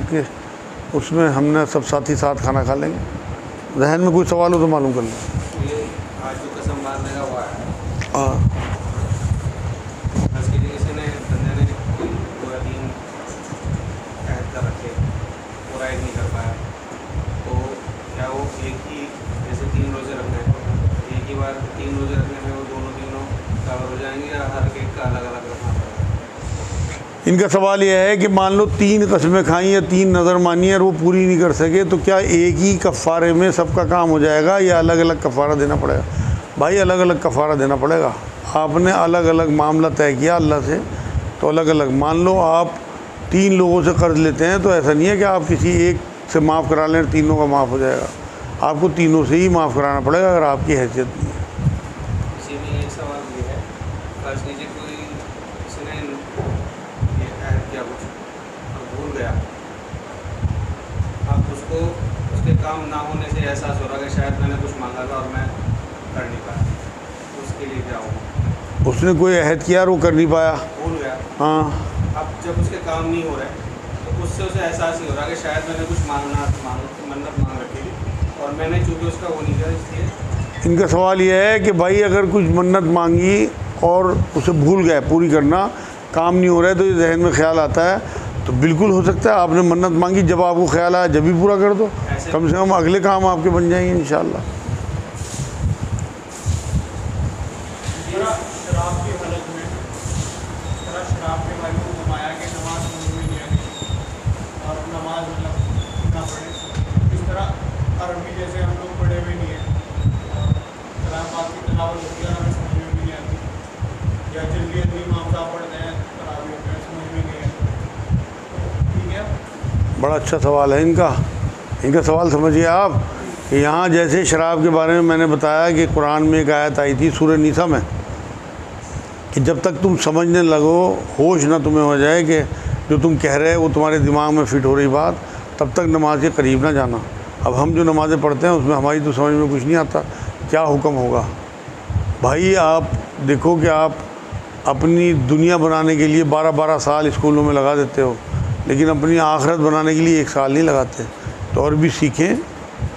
के उसमें हमने सब साथी साथ खाना खा लेंगे। जहन में कोई सवाल हो तो मालूम कर लें। ये आज जो कसम मारने का हुआ है, हाँ, आज के लिए किसी ने बंदे ने कोई 2 या 3 ऐड कर रखे, पूरा ऐड नहीं कर पाया, तो क्या वो एक ही जैसे 3 रोज़े रखने हैं, एक ही बार 3 रोज़े रखने में वो दोनों तीनों कवर हो जाएंगे या हर एक का अलग अलग रखना पड़ेगा? इनका सवाल यह है कि मान लो 3 कस्में खाई या 3 नज़र मानी और वो पूरी नहीं कर सके, तो क्या एक ही कफ़ारे में सबका काम हो जाएगा या अलग अलग कफ़ारा देना पड़ेगा? भाई अलग अलग कफ़ारा देना पड़ेगा। आपने अलग अलग मामला तय किया अल्लाह से, तो अलग अलग। मान लो आप 3 लोगों से कर्ज़ लेते हैं, तो ऐसा नहीं है कि आप किसी एक से माफ़ करा लें, तीनों का माफ़ हो जाएगा। आपको तीनों से ही माफ़ कराना पड़ेगा अगर आपकी हैसियत नहीं है। इसी में एक सवाल ये है, फर्ज कीजिए कोई किसी ने ये ऐड किया कुछ और भूल गया, अब उसको उसके काम ना होने से एहसास हो रहा कि शायद मैंने कुछ मांगा था और मैं कर नहीं पाया, उसके लिए क्या होगा? उसने कोई अहद किया और वो कर नहीं पाया, भूल गया, हाँ, अब जब उसके काम नहीं हो रहे तो उससे उसे एहसास ही हो रहा कि शायद मैंने कुछ मन्नत मांग रखी थी और मैंने चूँकि उसका वो नहीं किया, इसलिए इनका सवाल यह है कि भाई अगर कुछ मन्नत मांगी और उसे भूल गए पूरी करना, काम नहीं हो रहा है, तो ये जहन में ख्याल आता है, तो बिल्कुल हो सकता है आपने मन्नत मांगी, जब आपको ख्याल आया जब भी पूरा कर दो, कम से कम अगले काम आपके बन जाएंगे इंशाल्लाह। शराब की हालत में शराब के बारे में घुमाया कि नमाज समझ में नहीं आती और नमाज मतलब ना पढ़े, इस तरह अरबी जैसे हम लोग पढ़े हुए नहीं है और कलाम पाक की तिलावत होती है, हमें समझ में भी नहीं आती, या जल्दी जल्दी इमाम साहब पढ़ते हैं तरावी होते हैं, समझ में नहीं आती। ठीक है, बड़ा अच्छा सवाल है इनका सवाल समझिए आप कि यहाँ जैसे शराब के बारे में मैंने बताया कि कुरान में एक आयत आई थी सूरह निसा में कि जब तक तुम समझने लगो, होश ना तुम्हें हो जाए कि जो तुम कह रहे हो वो तुम्हारे दिमाग में फिट हो रही बात, तब तक नमाज के करीब ना जाना। अब हम जो नमाज़ें पढ़ते हैं उसमें हमारी तो समझ में कुछ नहीं आता क्या हुक्म होगा। भाई आप देखो कि आप अपनी दुनिया बनाने के लिए 12-12 साल स्कूलों में लगा देते हो, लेकिन अपनी आखिरत बनाने के लिए 1 साल नहीं लगाते। तो अरबी सीखें,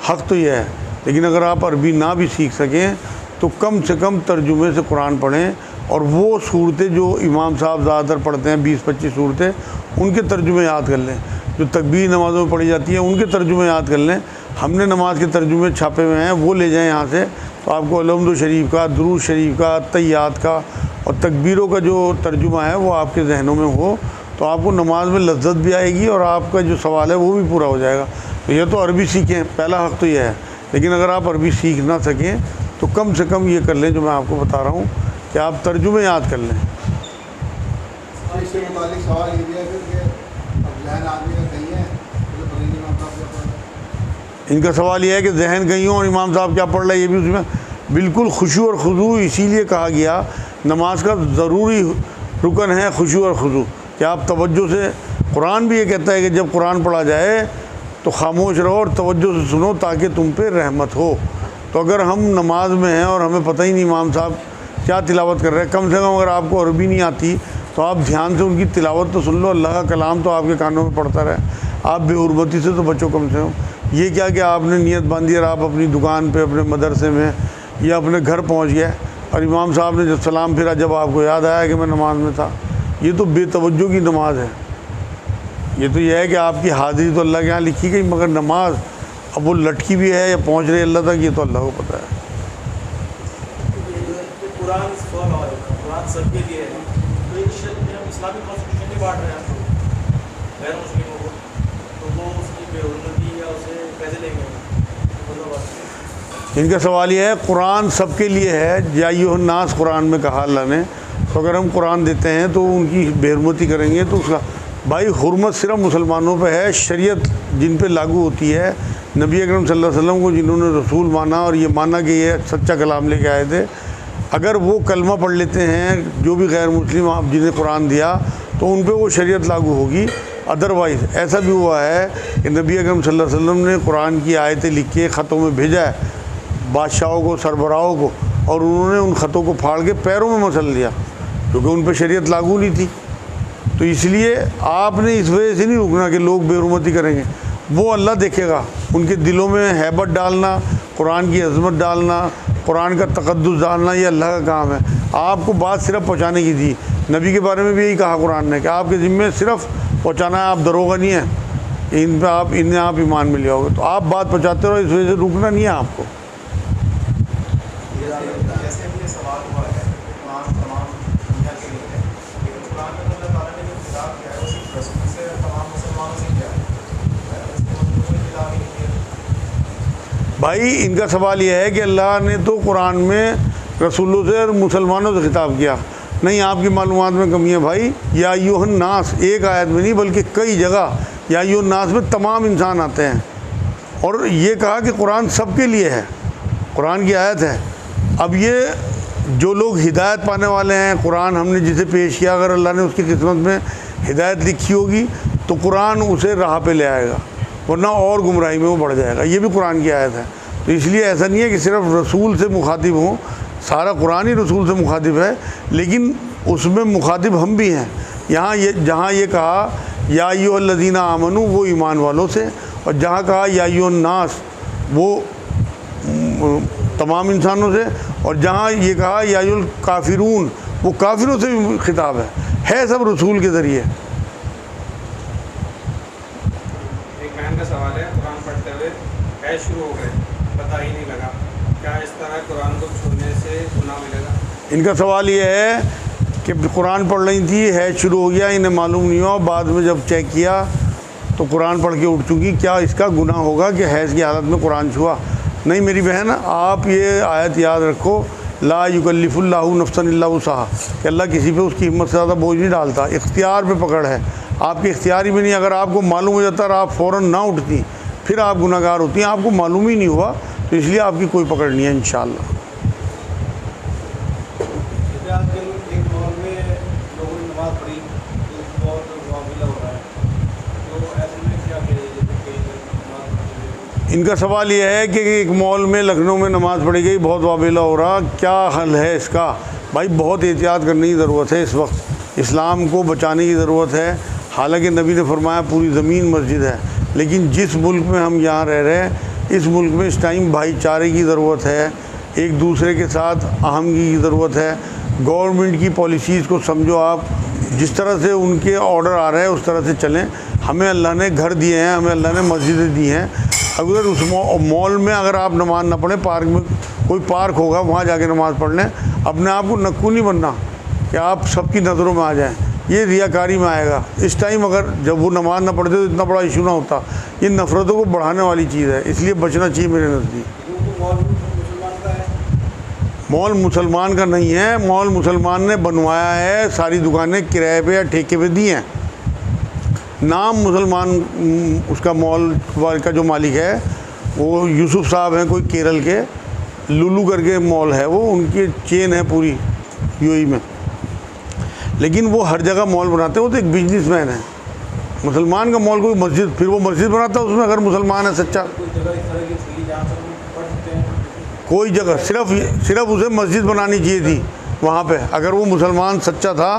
हक़ तो यह है, लेकिन अगर आप अरबी ना भी सीख सकें तो कम से कम तर्जुमे से कुरान पढ़ें, और वो सूरतें जो इमाम साहब ज़्यादातर पढ़ते हैं 20-25 सूरतें, उनके तर्जुमे याद कर लें। जो तकबीर नमाज़ों में पढ़ी जाती हैं उनके तर्जुमे याद कर लें। हमने नमाज के तर्जुमे छापे हुए हैं, वो ले जाएँ यहाँ से, तो आपको अलहम्दु शरीफ का, दुरूद शरीफ का, तैयात का और तकबीरों का जो तर्जुमा है वो आपके जहनों में हो, तो आपको नमाज में लज्जत भी आएगी और आपका जो सवाल है वो भी पूरा हो जाएगा। तो ये तो अरबी सीखें, पहला हक़ तो यह है। लेकिन अगर आप अरबी सीख ना सकें तो कम से कम ये कर लें जो मैं आपको बता रहा हूँ कि आप तर्जुमे याद कर लें। इससे मुतालिक सवाल ये भी है फिर कि अब जहन आदमी का कहीं है तो पता नहीं इमाम साहब क्या पढ़ रहे हैं। इनका सवाल यह है कि जहन कहीं हो और इमाम साहब क्या पढ़ रहे हैं, ये भी उसमें बिल्कुल खुशू और खुजू इसीलिए कहा गया, नमाज का ज़रूरी रुकन है खुशू और खुजू, कि आप तवज्जो से, कुरान भी ये कहता है कि जब कुरान पढ़ा जाए तो खामोश रहो और तवज्जो से सुनो ताकि तुम पे रहमत हो। तो अगर हम नमाज में हैं और हमें पता ही नहीं इमाम साहब क्या तिलावत कर रहे हैं, कम से कम अगर आपको अरबी नहीं आती तो आप ध्यान से उनकी तिलावत तो सुन लो, अल्लाह का कलाम तो आपके कानों में पड़ता रहे, आप बेहुरमती से तो बचो कम से कम। ये क्या कि आपने नियत बांधी और आप अपनी दुकान पे, अपने मदरसे में या अपने घर पहुंच गए और इमाम साहब ने जब सलाम फिरा, जब आपको याद आया कि मैं नमाज में था, ये तो बेतवज्जो की नमाज है। ये तो यह है कि आपकी हाज़िरी तो अल्लाह के यहाँ लिखी गई, मगर नमाज अब वो लटकी भी है या पहुँच रही है अल्लाह तक, ये तो अल्लाह को पता है। कुरान सबके लिए है, तो इस्लामिक कॉन्स्टिट्यूशन नहीं बांट रहे हैं गैर मुस्लिमों को, तो वो उसकी बेहुरमती या उसे कैसे लेंगे? इनका सवाल यह है, कुरान सबके लिए है, या नास कुरान में कहा अल्लाह ने, तो अगर हम कुरान देते हैं तो उनकी बेहुरमती करेंगे तो उसका, भाई हुर्मत सिर्फ मुसलमानों पे है, शरीयत जिन पे लागू होती है, नबी अकरम सल्लल्लाहु अलैहि वसल्लम को जिन्होंने रसूल माना और ये माना कि ये सच्चा कलाम लेके आए थे, अगर वो कलमा पढ़ लेते हैं जो भी गैर मुस्लिम आप जिन्हें कुरान दिया, तो उन पे वो शरीयत लागू होगी। अदरवाइज़ ऐसा भी हुआ है कि नबी अकरम सल्लल्लाहु अलैहि वसल्लम ने कुरान की आयतें लिख के ख़तों में भेजा है बादशाहों को, सरबराहों को, और उन्होंने उन ख़तों को फाड़ के पैरों में मसल लिया क्योंकि उन पर शरीयत लागू नहीं थी। तो इसलिए आपने इस वजह से नहीं रुकना कि लोग बेहुरमती करेंगे, वो अल्लाह देखेगा। उनके दिलों में हैबत डालना, कुरान की अज़मत डालना, कुरान का तक़द्दुस डालना, ये अल्लाह का काम है। आपको बात सिर्फ पहुँचाने की थी। नबी के बारे में भी यही कहा कुरान ने कि आपके ज़िम्मे सिर्फ पहुँचाना है, आप दरोगा नहीं है, इनमें आप ईमान मिल जाओगे। तो आप बात पहुँचाते रहो, इस वजह से रुकना नहीं है आपको। जैसे अभी ये सवाल हुआ है, कुरान तमाम दुनिया के लिए है, लेकिन कुरान में अल्लाह ताला ने जो खिताब किया है वो सिर्फ रसूल से तमाम मुसलमानों से किया है, कोई खिताब ही नहीं किया। भाई इनका सवाल यह है कि अल्लाह ने तो कुरान में रसूलों से और मुसलमानों से खिताब किया। नहीं, आपकी मालूमात में कमी है भाई। या अय्युहन नास एक आयत में नहीं बल्कि कई जगह या अय्युहन नास में तमाम इंसान आते हैं, और ये कहा कि कुरान सबके लिए है, कुरान की आयत है। अब ये जो लोग हिदायत पाने वाले हैं, कुरान हमने जिसे पेश किया, अगर अल्लाह ने उसकी किस्मत में हिदायत लिखी होगी तो कुरान उसे राह पे ले आएगा, वरना और गुमराही में वो बढ़ जाएगा। ये भी कुरान की आयत है। तो इसलिए ऐसा नहीं है कि सिर्फ रसूल से मुखातिब हों, सारा कुरान ही रसूल से मुखातिब है, लेकिन उसमें मुखातिब हम भी हैं। यहाँ ये जहाँ ये कहा या अय्युहल्लज़ीना आमनू, वो ईमान वालों से, और जहाँ कहा या अय्युहन नास, वो तमाम इंसानों से, और जहाँ ये कहा या अय्युल काफिरून, वो काफिरों से भी खिताब है सब रसूल के ज़रिए। एक बहन का सवाल है, कुरान पढ़ते हुए है शुरू हो गए, पता ही नहीं लगा, क्या इस तरह कुरान को छोड़ने से गुनाह मिलेगा? इनका सवाल ये है कि कुरान पढ़ रही थी, है शुरू हो गया, इन्हें मालूम नहीं हुआ, बाद में जब चेक किया तो कुरान पढ़ के उठ चुकी, क्या इसका गुनाह होगा कि हैज़ की हालत में कुरान छुआ? नहीं मेरी बहन, आप ये आयत याद रखो, ला युकल्लिफुल्लाहु नफ्सन इल्ला वुसअहा, कि अल्लाह किसी पे उसकी हिम्मत से ज़्यादा बोझ नहीं डालता। इख्तियार पे पकड़ है, आपके इख्तियार ही में नहीं। अगर आपको मालूम हो जाता और आप फ़ौरन ना उठती, फिर आप गुनाहगार होती हैं। आपको मालूम ही नहीं हुआ, तो इसलिए आपकी कोई पकड़ नहीं है इंशाअल्लाह। जैसे आजकल एक मॉल में लोगों ने नमाज़ पढ़ी तो बहुत वाबिला हो रहा है, तो ऐसे में क्या किया जाए? जैसे कई नमाज़ पढ़ी, इनका सवाल यह है कि एक मॉल में लखनऊ में नमाज़ पढ़ी गई, बहुत वाबिला हो रहा, क्या हल है इसका? भाई बहुत एहतियात करने की ज़रूरत है। इस वक्त इस्लाम को बचाने की ज़रूरत है। हालांकि नबी ने फरमाया पूरी ज़मीन मस्जिद है, लेकिन जिस मुल्क में हम यहाँ रह रहे हैं, इस मुल्क में इस टाइम भाईचारे की ज़रूरत है, एक दूसरे के साथ आहमगी की ज़रूरत है। गवर्नमेंट की पॉलिसीज़ को समझो आप, जिस तरह से उनके ऑर्डर आ रहे हैं उस तरह से चलें। हमें अल्लाह ने घर दिए हैं, हमें अल्लाह ने मस्जिदें दी हैं। अगर उस मॉल में अगर आप नमाज़ ना पढ़ें, पार्क में कोई पार्क होगा वहाँ जाके नमाज़ पढ़ लें। अपने आप को नक्कू नहीं बनना कि आप सबकी नज़रों में आ जाएं, ये रियाकारी में आएगा। इस टाइम अगर जब वो नमाज़ ना पढ़ते तो इतना बड़ा इशू ना होता। ये नफ़रतों को बढ़ाने वाली चीज़ है, इसलिए बचना चाहिए मेरे नज़दीक। मॉल मुसलमान का है, मॉल मुसलमान का नहीं है, मॉल मुसलमान ने बनवाया है, सारी दुकानें किराए पे या ठेके पे दी हैं। नाम मुसलमान उसका मॉल का जो मालिक है वो यूसुफ साहब हैं, कोई केरल के, लुलू करके मॉल है वो, उनकी चेन है पूरी यूएई में। लेकिन वो हर जगह मॉल बनाते हैं, वो तो एक बिजनेसमैन है। मुसलमान का मॉल कोई मस्जिद, फिर वो मस्जिद बनाता है उसमें, अगर मुसलमान है सच्चा। कोई जगह इस तरह की थी जहाँ पर लोग पढ़ सकते हैं? कोई जगह सिर्फ उसे मस्जिद बनानी चाहिए थी वहाँ पे, अगर वो मुसलमान सच्चा था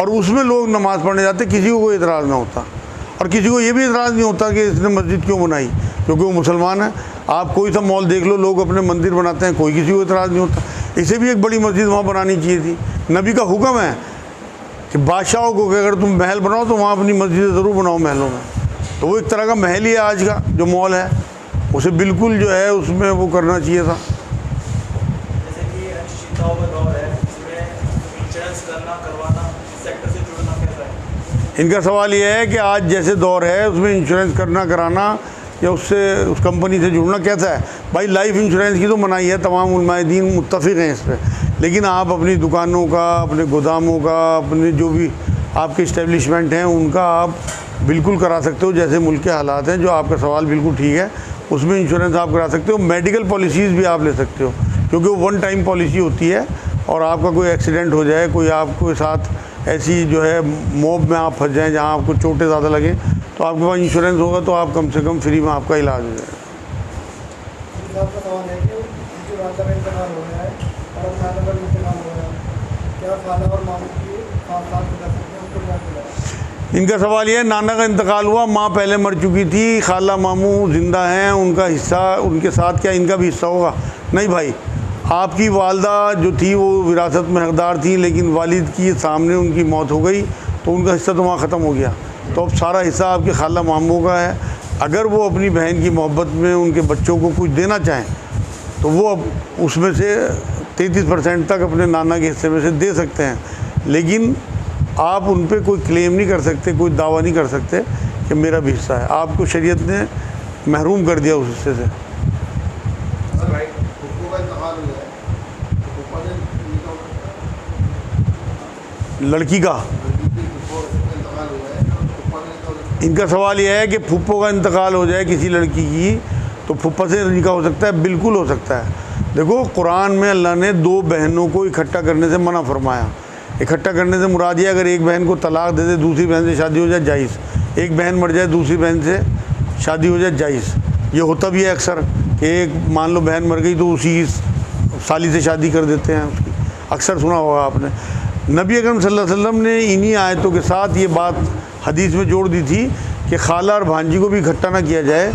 और उसमें लोग नमाज़ पढ़ने जाते, किसी को कोई इतराज़ ना होता। और किसी को ये भी इतराज़ नहीं होता कि इसने मस्जिद क्यों बनाई, क्योंकि वो मुसलमान है। आप कोई सा मॉल देख लो, लोग अपने मंदिर बनाते हैं, कोई किसी को इतराज़ नहीं होता। इसे भी एक बड़ी मस्जिद वहाँ बनानी चाहिए थी। नबी का हुक्म है कि बादशाहों को कि अगर तुम महल बनाओ तो वहाँ अपनी मस्जिद ज़रूर बनाओ महलों में। तो वो एक तरह का महल ही है आज का जो मॉल है, उसे बिल्कुल जो है उसमें वो करना चाहिए था। जैसे कि अनिश्चितताओं का दौर है, इसमें इंश्योरेंस करना, करवाना, सेक्टर से जुड़ना कैसा है? इनका सवाल ये है कि आज जैसे दौर है उसमें इंश्योरेंस करना, कराना या उससे उस कंपनी से जुड़ना कैसा है? भाई लाइफ इंश्योरेंस की तो मनाही है, तमाम उलमाए दीन मुत्तफ़िक़ हैं इस पर। लेकिन आप अपनी दुकानों का, अपने गोदामों का, अपने जो भी आपके इस्टेब्लिशमेंट हैं उनका आप बिल्कुल करा सकते हो, जैसे मुल्क के हालात हैं। जो आपका सवाल बिल्कुल ठीक है, उसमें इंश्योरेंस आप करा सकते हो। मेडिकल पॉलिसीज़ भी आप ले सकते हो, क्योंकि वो वन टाइम पॉलिसी होती है, और आपका कोई एक्सीडेंट हो जाए, कोई आपके साथ ऐसी जो है मॉब में आप फंस जाएँ जहाँ आपको चोटें ज़्यादा लगें, तो आपके पास इंश्योरेंस होगा तो आप कम से कम फ्री में आपका इलाज हो जाएगा। आपका सवाल है कि जो रास्ता में इंतकाल हो गया है और खाना का इंतकाल हो गया है, क्या खाना और मामू की 5 साल बता सकते हैं, उनको क्या मिला? इनका सवाल यह है, नाना का इंतकाल हुआ, माँ पहले मर चुकी थी, खाला मामू ज़िंदा हैं, उनका हिस्सा उनके साथ क्या इनका भी हिस्सा होगा? नहीं भाई, आपकी वालदा जो थी वो विरासत में हकदार थी, लेकिन वालिद की सामने उनकी मौत हो गई तो उनका हिस्सा तो वहाँ ख़त्म हो गया। तो अब सारा हिस्सा आपके खाला मामू का है। अगर वो अपनी बहन की मोहब्बत में उनके बच्चों को कुछ देना चाहें तो वो अब उसमें से 33% तक अपने नाना के हिस्से में से दे सकते हैं, लेकिन आप उन पे कोई क्लेम नहीं कर सकते, कोई दावा नहीं कर सकते कि मेरा भी हिस्सा है। आपको शरीयत ने महरूम कर दिया उस हिस्से से। लड़की का इनका सवाल यह है कि फूफो का इंतकाल हो जाए किसी लड़की की तो फूफा से निकाह हो सकता है? बिल्कुल हो सकता है। देखो, कुरान में अल्लाह ने 2 बहनों को इकट्ठा करने से मना फरमाया। इकट्ठा करने से मुराद ये, अगर एक बहन को तलाक दे दे, दूसरी बहन से शादी हो जाए, जायज़। एक बहन मर जाए, दूसरी बहन से शादी हो जाए, जायज़। ये होता भी है अक्सर कि एक मान लो बहन मर गई तो उसी साली से शादी कर देते हैं उसकी, अक्सर सुना होगा आपने। नबी अकरम सल्लल्लाहु अलैहि वसल्लम ने इन्हीं आयतों के साथ ये बात हदीस में जोड़ दी थी कि खाला और भांजी को भी इकट्ठा ना किया जाए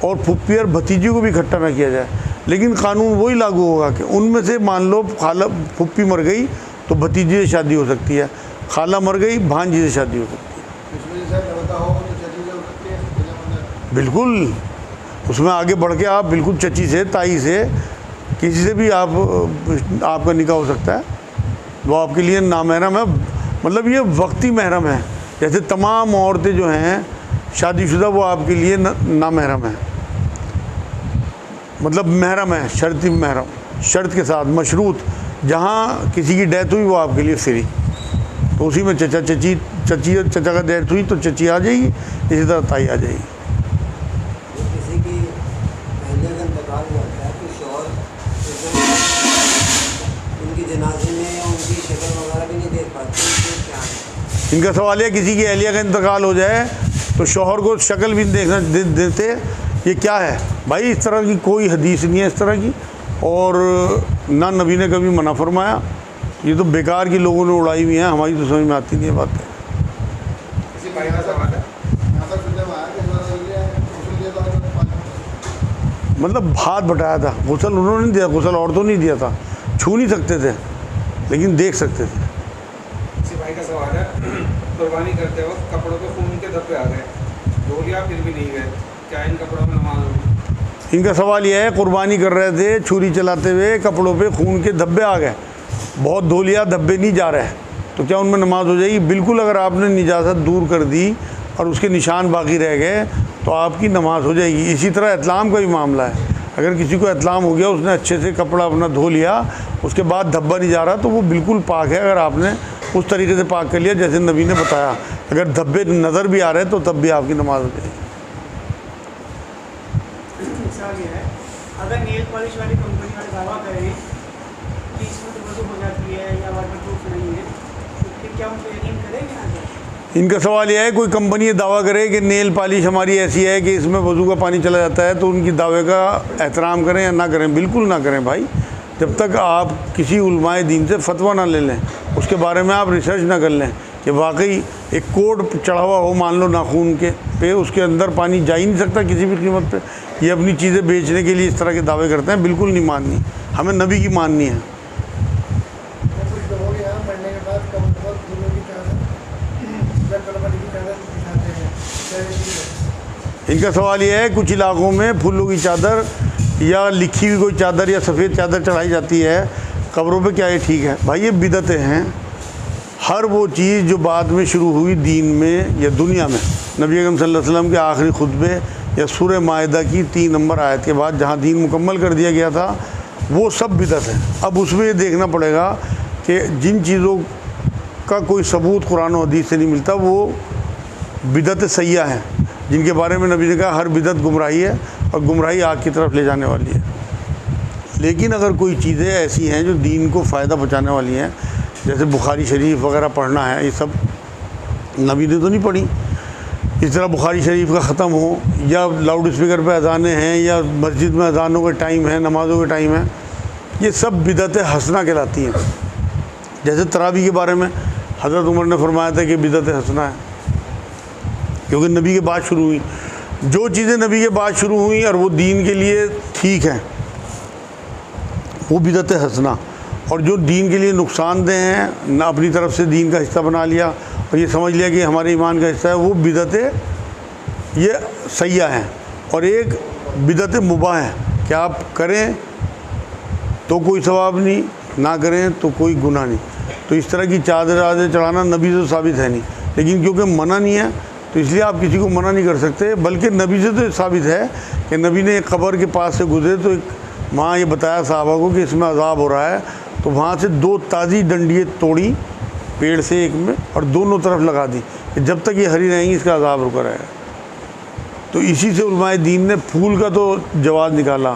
और फुप्पी और भतीजी को भी इकट्ठा ना किया जाए। लेकिन कानून वही लागू होगा कि उनमें से मान लो खाला फुप्पी मर गई तो भतीजी से शादी हो सकती है, खाला मर गई भांजी से शादी हो सकती है। बिल्कुल, उसमें आगे बढ़ के आप बिल्कुल चची से, ताई से, किसी से भी आपका निकाह हो सकता है। वो आपके लिए नामहरम है, मतलब ये वक्ती महरम है। जैसे तमाम औरतें जो हैं शादीशुदा वो आपके लिए नामहरम है, मतलब महरम है, शर्ती महरम, शर्त के साथ मशरूत। जहाँ किसी की डेथ हुई वो आपके लिए फ्री, तो उसी में चचा चची, चचा का डेथ हुई तो चची आ जाएगी, इसी तरह ताई आ जाएगी। किसी की अहलिया का इंतकाल होता है तो शौहर उनकी जनाजे में उनकी शक्ल वगैरह भी नहीं देख पाते, तो क्या है? इनका सवाल है, किसी की अहलिया का इंतकाल हो जाए तो शौहर को शक्ल भी देखना देते, ये क्या है भाई? इस तरह की कोई हदीस नहीं है इस तरह की, और ना नबी ने कभी मना फरमाया। ये तो बेकार की लोगों ने उड़ाई हुई हैं, हमारी तो समझ में आती नहीं है बातें। किसी भाई का सवाल है, मतलब हाथ बटाया था, गुसल उन्होंने नहीं दिया, गुसल औरतों नहीं दिया था, छू नहीं सकते थे लेकिन देख सकते थे। किसी भाई का सवाल है, कुर्बानी करते वक्त कपड़ों पे खून के धब्बे आ गए, धो लिया फिर भी नहीं गए, क्या इन कपड़ों में नमाज होगी? इनका सवाल यह है, कुर्बानी कर रहे थे, छुरी चलाते हुए कपड़ों पे खून के धब्बे आ गए, बहुत धो लिया, धब्बे नहीं जा रहे, तो क्या उनमें नमाज हो जाएगी? बिल्कुल, अगर आपने निजात दूर कर दी और उसके निशान बाकी रह गए तो आपकी नमाज हो जाएगी। इसी तरह इतलाम का भी मामला है, अगर किसी को इतलाम हो गया, उसने अच्छे से कपड़ा अपना धो लिया, उसके बाद धब्बा नहीं जा रहा, तो वो बिल्कुल पाक है। अगर आपने उस तरीके से पाक कर लिया जैसे नबी ने बताया, अगर धब्बे नज़र भी आ रहे हैं तो तब भी आपकी नमाज हो जाएगी। सवाल ये है, अगर नेल पॉलिश वाली कंपनी वाले दावा करें कि इसमें तो वजू हो जाती है या वाटर प्रूफ नहीं है, तो फिर क्या उनको यकीन करेंगे ना? इनका सवाल यह है, कोई कंपनी ये दावा करे कि नेल पॉलिश हमारी ऐसी है कि इसमें वज़ू का पानी चला जाता है, तो उनकी दावे का एहतराम करें या ना करें? बिल्कुल ना करें भाई। जब तक आप किसी उलमाए दीन से फतवा ना ले लें, उसके बारे में आप रिसर्च ना कर लें कि वाकई एक कोड चढ़ा हुआ हो, मान लो नाखून के पे, उसके अंदर पानी जा ही नहीं सकता किसी भी कीमत पे, ये अपनी चीज़ें बेचने के लिए इस तरह के दावे करते हैं, बिल्कुल नहीं माननी, हमें नबी की माननी है। इनका सवाल यह है, कुछ इलाकों में फूलों की चादर या लिखी हुई कोई चादर या सफ़ेद चादर चढ़ाई जाती है कब्रों पे, क्या ये ठीक है? भाई ये बिदअतें हैं। हर वो चीज़ जो बाद में शुरू हुई दीन में या दुनिया में, नबी अकरम सल्लल्लाहु अलैहि वसल्लम के आखिरी खुतबे या सूरह माइदा की 3 नंबर आयत के बाद जहाँ दीन मुकम्मल कर दिया गया था, वो सब बिदअत है। अब उसमें ये देखना पड़ेगा कि जिन चीज़ों का कोई सबूत कुरान और हदीस से नहीं मिलता वो बिदअत सय्या हैं, जिनके बारे में नबी ने कहा हर बिदअत गुमराही है और गुमराही आग की तरफ ले जाने वाली है। लेकिन अगर कोई चीज़ें ऐसी हैं जो दीन को फ़ायदा पहुँचाने वाली हैं, जैसे बुखारी शरीफ वगैरह पढ़ना है, ये सब नबी ने तो नहीं पढ़ी। इस तरह बुखारी शरीफ का ख़त्म हो, या लाउड स्पीकर पर अज़ानें हैं, या मस्जिद में अज़ानों का टाइम है, नमाज़ों का टाइम है, ये सब बिदअत हसना कहलाती हैं। जैसे तरावी के बारे में हज़रत उमर ने फरमाया था कि बिदअत हसना है, क्योंकि नबी के बाद शुरू हुई। जो चीज़ें नबी के बाद शुरू हुई और वो दीन के लिए ठीक हैं, वो बिदअत हसना, और जो दीन के लिए नुकसानदेह हैं ना अपनी तरफ से दीन का हिस्सा बना लिया और ये समझ लिया कि हमारे ईमान का हिस्सा है, वो बिदअत ये सय्या हैं। और एक बिदअत मुबाह है कि आप करें तो कोई सवाब नहीं, ना करें तो कोई गुनाह नहीं। तो इस तरह की चादर आदर चढ़ाना नबी से तो साबित है नहीं, लेकिन क्योंकि मना नहीं है तो इसलिए आप किसी को मना नहीं कर सकते। बल्कि नबी से तो साबित है कि नबी ने एक कब्र के पास से गुजरे तो एक वहाँ ये बताया साहबा को कि इसमें अजाब हो रहा है, तो वहाँ से 2 ताज़ी डंडियाँ तोड़ी पेड़ से एक में और दोनों तरफ लगा दी कि जब तक ये हरी रहेंगी इसका अजाब रुका रहेगा। तो इसी से उलमाए दीन ने फूल का तो जवाब निकाला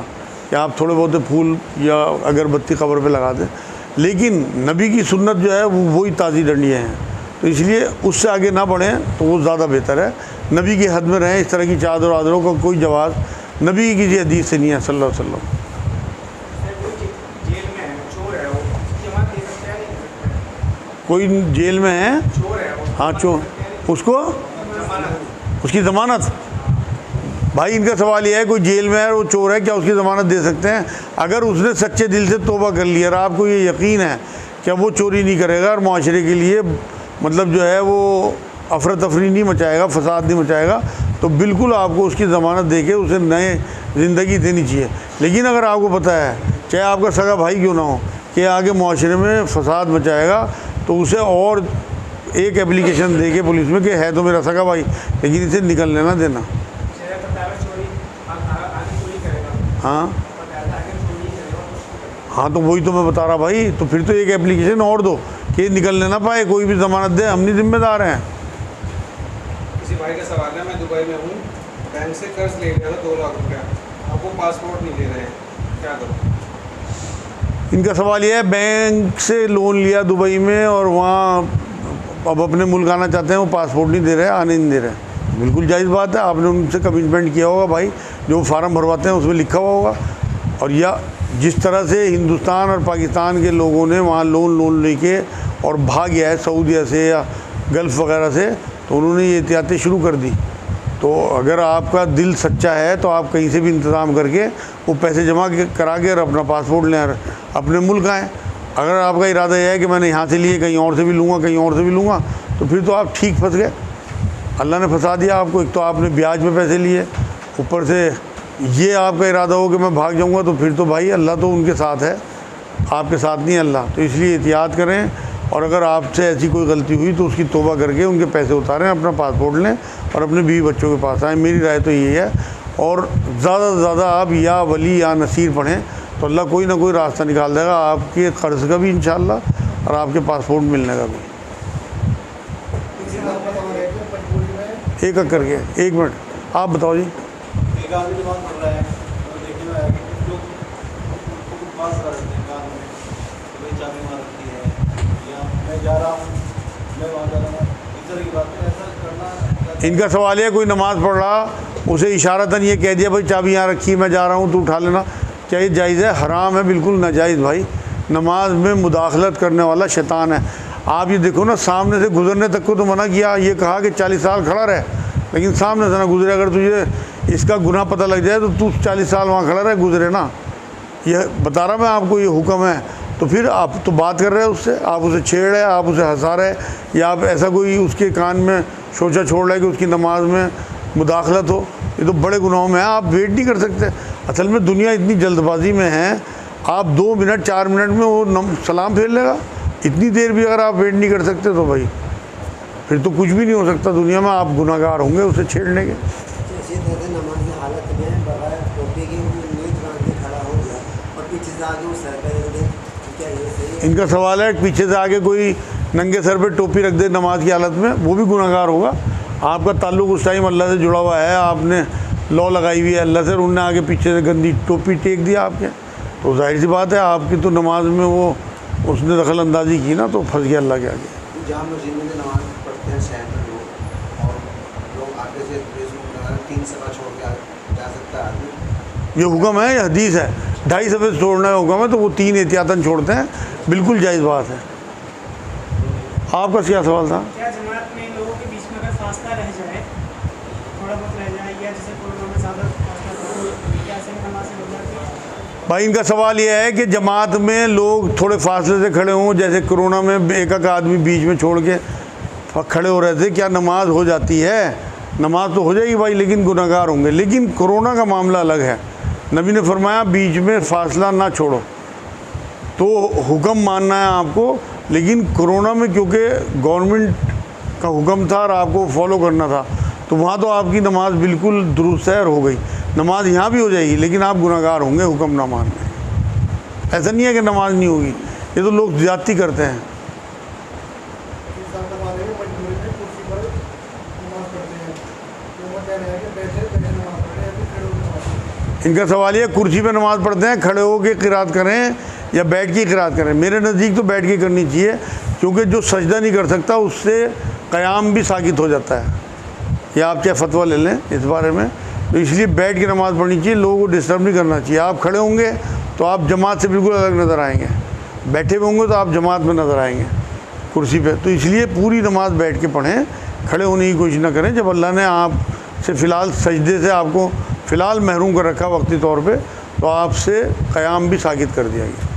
कि आप थोड़े बहुत फूल या अगरबत्ती कब्र पे लगा दें, लेकिन नबी की सुन्नत जो है वो वही ताज़ी डंडियाँ हैं, तो इसलिए उससे आगे ना बढ़ें तो वो ज़्यादा बेहतर है। नबी की हद में रहें। इस तरह की चादर आदरों का कोई जवाब नबी की किसी हदीस से नहीं है सल्लल्लाहु अलैहि वसल्लम। जेल में है, चोर है, वो जमात दे सकता है नहीं? कोई जेल में है, चोर है वो, हाँ चोर, उसको जमानत उसकी ज़मानत, भाई इनका सवाल यह है कोई जेल में है और वो चोर है, क्या उसकी ज़मानत दे सकते हैं? अगर उसने सच्चे दिल से तौबा कर लिया और आपको ये यकीन है कि वो चोरी नहीं करेगा और माशरे के लिए मतलब जो है वो अफरा तफरी नहीं मचाएगा, फसाद नहीं मचाएगा, तो बिल्कुल आपको उसकी ज़मानत दे के उसे नए ज़िंदगी देनी चाहिए। लेकिन अगर आपको पता है चाहे आपका सगा भाई क्यों ना हो कि आगे माशरे में फसाद मचाएगा, तो उसे और एक एप्लीकेशन दे के पुलिस में कि है तो मेरा सगा भाई लेकिन इसे निकलने ना देना। हाँ तो वही तो मैं बता रहा भाई, तो फिर तो एक एप्लीकेशन और दो कि निकलने ना पाए, कोई भी ज़मानत दे, हम नहीं जिम्मेदार हैं। किसी भाई का सवाल है, मैं दुबई में हूँ, बैंक से कर्ज ले लिया था 2 लाख रुपया, आपको पासपोर्ट नहीं दे रहे हैं, क्या करूँ? इनका सवाल यह है बैंक से लोन लिया दुबई में और वहाँ अब अपने मुल्क आना चाहते हैं, वो पासपोर्ट नहीं दे रहे, आने नहीं दे रहे। बिल्कुल जायज़ बात है, आपने उनसे कमिटमेंट किया होगा भाई, जो फार्म भरवाते हैं उसमें लिखा हुआ होगा। और या जिस तरह से हिंदुस्तान और पाकिस्तान के लोगों ने वहाँ लोन लेके और भाग गया है सऊदीया से या गल्फ़ वगैरह से, तो उन्होंने ये एहतियातें शुरू कर दी। तो अगर आपका दिल सच्चा है तो आप कहीं से भी इंतज़ाम करके वो पैसे जमा करा के और अपना पासपोर्ट लें और अपने मुल्क आएँ। अगर आपका इरादा यह है कि मैंने यहाँ से लिए कहीं और से भी लूँगा, कहीं और से भी लूँगा, तो फिर तो आप ठीक फंस गए, अल्लाह ने फंसा दिया आपको। एक तो आपने ब्याज में पैसे लिए, ऊपर से ये आपका इरादा हो कि मैं भाग जाऊंगा, तो फिर तो भाई अल्लाह तो उनके साथ है, आपके साथ नहीं अल्लाह। तो इसलिए एहतियात करें, और अगर आपसे ऐसी कोई गलती हुई तो उसकी तौबा करके उनके पैसे उतारें, अपना पासपोर्ट लें और अपने बीवी बच्चों के पास आएँ। मेरी राय तो यही है। और ज़्यादा से ज़्यादा आप या वली या नसीर पढ़ें तो अल्लाह कोई ना कोई रास्ता निकाल देगा, आपके कर्ज़ का भी इंशाअल्लाह और आपके पासपोर्ट मिलने का भी। एक एक करके, 1 मिनट आप बताओ जी। एक आदमी दुकान पड़ रहा है और देखने में आया कि कुछ लोग पास कर देते हैं कान में, भाई चाबी मार रखी है या मैं जा रहा हूँ, मैं वहाँ जा रहा हूँ, इस तरह की बात है। ऐसा करना इनका सवाल है कोई नमाज़ पढ़ रहा, उसे इशारतन ये कह दिया भाई चाबी यहाँ रखी, मैं जा रहा हूँ, तू उठा लेना, क्या ये जायज़ है? हराम है, बिल्कुल नाजायज़। भाई नमाज में मुदाखलत करने वाला शैतान है। आप ये देखो ना, सामने से गुजरने तक को तो मना किया, ये कहा कि 40 साल खड़ा रहे, लेकिन सामने से ना गुजरे। अगर तुझे इसका गुनाह पता लग जाए तो तू 40 साल वहाँ खड़ा रहे, गुजरे ना। ये बता रहा मैं आपको, ये हुक्म है। तो फिर आप तो बात कर रहे हैं उससे, आप उसे छेड़ रहे, आप उसे हंसा रहे, या आप ऐसा कोई उसके कान में शोचा छोड़ रहे कि उसकी नमाज में मुदाखलत हो। ये तो बड़े गुनाहों में है, आप वेट नहीं कर सकते। असल में दुनिया इतनी जल्दबाजी में है, आप 2 मिनट 4 मिनट में वो सलाम फेर लेगा। इतनी देर भी अगर आप वेट नहीं कर सकते तो भाई फिर तो कुछ भी नहीं हो सकता दुनिया में, आप गुनाहगार होंगे उसे छेड़ने के। जैसे दादा नमाज की हालत में बगैर टोपी के नींद बांध के खड़ा हो गया और पीछे से आगे वो सर पे रख दे, क्या ये सही है? इनका सवाल है पीछे से आगे कोई नंगे सर पे टोपी रख दे नमाज की हालत में, वो भी गुनाहगार होगा। आपका ताल्लुक़ उस टाइम अल्लाह से जुड़ा हुआ है, आपने लॉ लगाई हुई है अल्लाह से, उनने आगे पीछे से गंदी टोपी टेक दिया आपके, तो जाहिर सी बात है आपकी तो नमाज में वो उसने दखल अंदाजी की ना, तो फंस गया अल्लाह के आगे। जहाँ मस्जिद में नमाज पढ़ते हैं शहर में लोग, और लोग आगे से 3 सफा छोड़ के जा सकता है आदमी, ये हुक्म है, ये हदीस है, 2.5 सफ़े छोड़ना है हुक्म है, तो वो 3 एहतियातन छोड़ते हैं, बिल्कुल जायज़ बात है। आपका क्या सवाल था? क्या जमात में लोगों के बीच में अगर फासला रह जाए थोड़ा बहुत रह जाए, या जैसे कोरोना में ज़्यादा फासला था, क्या ऐसे नमाज से हो जाती है? भाई इनका सवाल यह है कि जमात में लोग थोड़े फासले से खड़े हों, जैसे कोरोना में एक आदमी बीच में छोड़ के खड़े हो रहे थे, क्या नमाज हो जाती है? नमाज तो हो जाएगी भाई, लेकिन गुनहगार होंगे। लेकिन कोरोना का मामला अलग है। नबी ने फरमाया बीच में फासला ना छोड़ो, तो हुक्म मानना है आपको। लेकिन कोरोना में क्योंकि गवर्नमेंट का हुक्म था और आपको फॉलो करना था, तो वहाँ तो आपकी नमाज बिल्कुल दुरुस्त है और हो गई। नमाज यहाँ भी हो जाएगी, लेकिन आप गुनहगार होंगे हुक्म ना मानने। ऐसा नहीं है कि नमाज नहीं होगी, ये तो लोग ज़्यादती करते हैं। इंसान हमारे मजबूरी में कुर्सी पर नमाज पढ़ते हैं, तो वो कह रहे हैं कि बैठे बैठे नमाज पढ़े या फिर खड़े होकर नमाज पढ़े। इनका सवाल ये, कुर्सी पे नमाज़ पढ़ते हैं, खड़े होकर क़िरात करें या बैठ के क़िरात करें? मेरे नज़दीक तो बैठ के करनी चाहिए, क्योंकि जो सजदा नहीं कर सकता उससे क़याम भी साकित हो जाता है। या आप चाहे फतवा ले लें इस बारे में, तो इसलिए बैठ के नमाज़ पढ़नी चाहिए, लोगों को डिस्टर्ब नहीं करना चाहिए। आप खड़े होंगे तो आप जमात से बिल्कुल अलग नज़र आएंगे, बैठे हुए होंगे तो आप जमात में नज़र आएंगे कुर्सी पे। तो इसलिए पूरी नमाज बैठ के पढ़ें, खड़े होने की कोशिश ना करें। जब अल्लाह ने आपसे फ़िलहाल सजदे से आपको फ़िलहाल महरूम कर रखा वक्ती तौर पे, तो आपसे क़याम भी साकित कर दिया गया।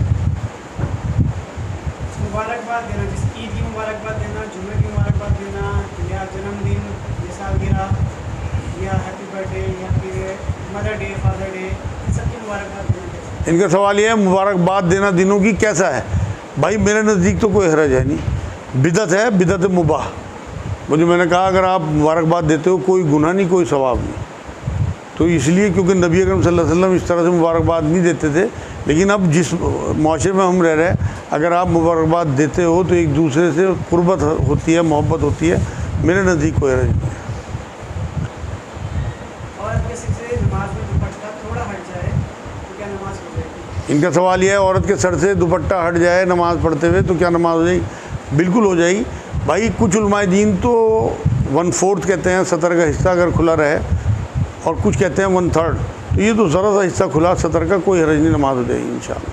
मुबारकबाद देना, जैसे ईद की मुबारकबाद देना, जुमे की मुबारकबाद देना, या जन्मदिन, या सालगिरह, या हैप्पी बर्थडे, या फिर मदर डे, फादर डे, इन सब की मुबारकबाद देना। इनका सवाल यह है मुबारकबाद देना दिनों की कैसा है? भाई मेरे नज़दीक तो कोई हरज है नहीं, बिदत है, बिदत मुबाह। मुझे मैंने कहा अगर आप मुबारकबाद देते हो कोई गुनाह नहीं, कोई सवाब नहीं। तो इसलिए क्योंकि नबी अकरम सल्लल्लाहु अलैहि वसल्लम इस तरह से मुबारकबाद नहीं देते थे। लेकिन अब जिस माशरे में हम रह रहे हैं, अगर आप मुबारकबाद देते हो तो एक दूसरे से कुर्बत होती है, मोहब्बत होती है। मेरे नज़दीक कोई हरज नहीं है। औरत के सिर से नमाज में दुपट्टा थोड़ा हट जाए तो क्या नमाज हो जाएगी? इनका सवाल यह है, औरत के सर से दुपट्टा हट जाए नमाज़ पढ़ते हुए तो क्या नमाज हो जाएगी? बिल्कुल हो जाएगी भाई। कुछ उलमाए दीन तो 1/4 कहते हैं सतर का हिस्सा अगर खुला रहे, और कुछ कहते हैं 1/3। तो ये तो ज़रा सा हिस्सा खुला सतर का, कोई हरज नहीं, नमाज हो जाएगी इंशाअल्लाह।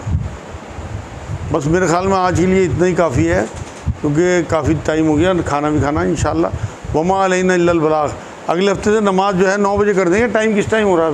बस मेरे ख्याल में आज के लिए इतना ही काफ़ी है, क्योंकि काफ़ी टाइम हो गया, खाना भी खाना इंशाअल्लाह। वमा अलैना इल्लल बलाग। अगले हफ्ते से नमाज जो है 9 बजे कर देंगे। टाइम किस टाइम हो रहा है?